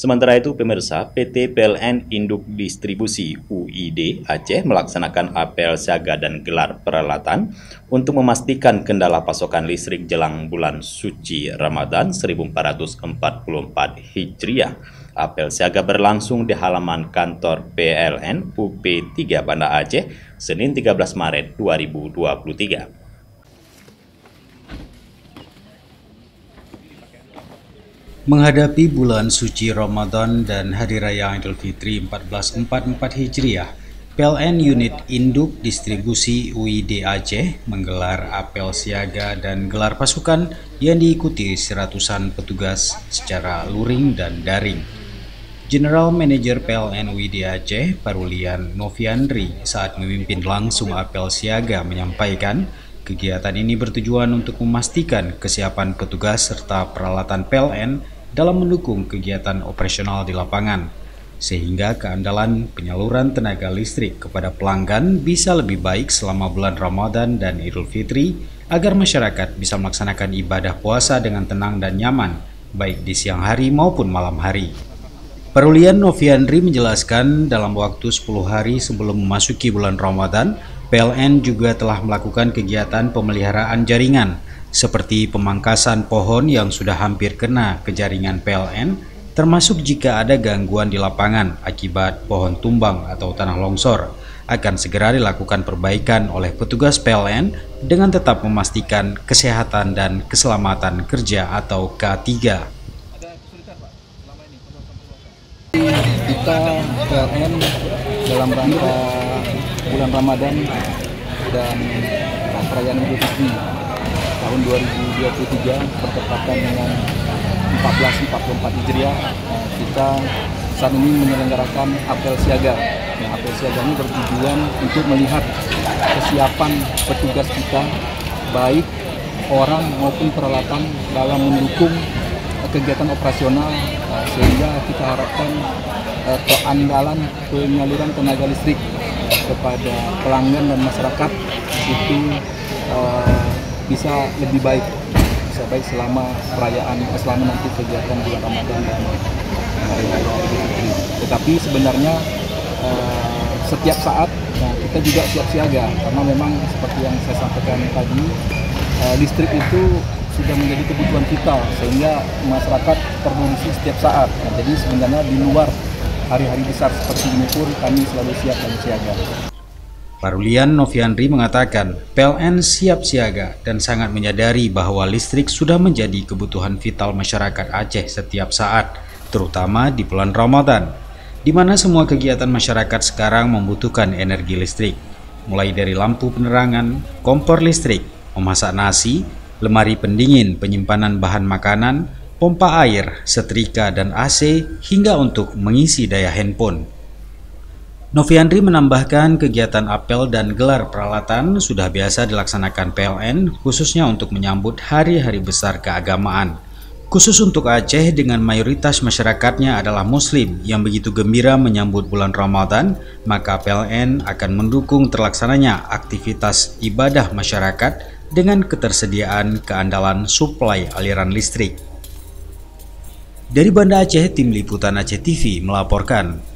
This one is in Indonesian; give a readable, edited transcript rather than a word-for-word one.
Sementara itu, pemirsa, PT PLN Induk Distribusi UID Aceh melaksanakan apel siaga dan gelar peralatan untuk memastikan kendala pasokan listrik jelang bulan suci Ramadan 1444 Hijriah. Apel siaga berlangsung di halaman kantor PLN UP3 Banda Aceh, Senin 13 Maret 2023. Menghadapi bulan suci Ramadan dan Hari Raya Idul Fitri 1444 Hijriah, PLN Unit Induk Distribusi UID Aceh menggelar apel siaga dan gelar pasukan yang diikuti seratusan petugas secara luring dan daring. General Manager PLN UID Aceh, Parulian Noviandri, saat memimpin langsung apel siaga menyampaikan, kegiatan ini bertujuan untuk memastikan kesiapan petugas serta peralatan PLN dalam mendukung kegiatan operasional di lapangan, sehingga keandalan penyaluran tenaga listrik kepada pelanggan bisa lebih baik selama bulan Ramadan dan Idul Fitri, agar masyarakat bisa melaksanakan ibadah puasa dengan tenang dan nyaman, baik di siang hari maupun malam hari. Parulian Noviandri menjelaskan dalam waktu 10 hari sebelum memasuki bulan Ramadan, PLN juga telah melakukan kegiatan pemeliharaan jaringan, seperti pemangkasan pohon yang sudah hampir kena ke jaringan PLN, termasuk jika ada gangguan di lapangan akibat pohon tumbang atau tanah longsor, akan segera dilakukan perbaikan oleh petugas PLN dengan tetap memastikan kesehatan dan keselamatan kerja atau K3. Kita PLN dalam rangka bulan Ramadan dan perayaan Idul Fitri tahun 2023 bertepatan dengan 1444 Hijriah, kita saat ini menyelenggarakan apel siaga. Apel siaga ini bertujuan untuk melihat kesiapan petugas kita, baik orang maupun peralatan dalam mendukung kegiatan operasional, sehingga kita harapkan keandalan penyaluran tenaga listrik kepada pelanggan dan masyarakat itu bisa lebih baik, selama perayaan, selama nanti kegiatan bulan Ramadan dan Hari Raya Idul Fitri. Tetapi sebenarnya setiap saat kita juga siap siaga, karena memang seperti yang saya sampaikan tadi, listrik itu sudah menjadi kebutuhan vital, sehingga masyarakat terkondisi setiap saat. Jadi sebenarnya di luar hari-hari besar seperti ini pun kami selalu siap dan siaga. Parulian Noviandri mengatakan PLN siap siaga dan sangat menyadari bahwa listrik sudah menjadi kebutuhan vital masyarakat Aceh setiap saat, terutama di bulan Ramadan, di mana semua kegiatan masyarakat sekarang membutuhkan energi listrik, mulai dari lampu penerangan, kompor listrik, memasak nasi, lemari pendingin penyimpanan bahan makanan, pompa air, setrika dan AC, hingga untuk mengisi daya handphone. Noviandri menambahkan kegiatan apel dan gelar peralatan sudah biasa dilaksanakan PLN khususnya untuk menyambut hari-hari besar keagamaan. Khusus untuk Aceh dengan mayoritas masyarakatnya adalah Muslim yang begitu gembira menyambut bulan Ramadan, maka PLN akan mendukung terlaksananya aktivitas ibadah masyarakat dengan ketersediaan keandalan suplai aliran listrik. Dari Banda Aceh, Tim Liputan Aceh TV melaporkan.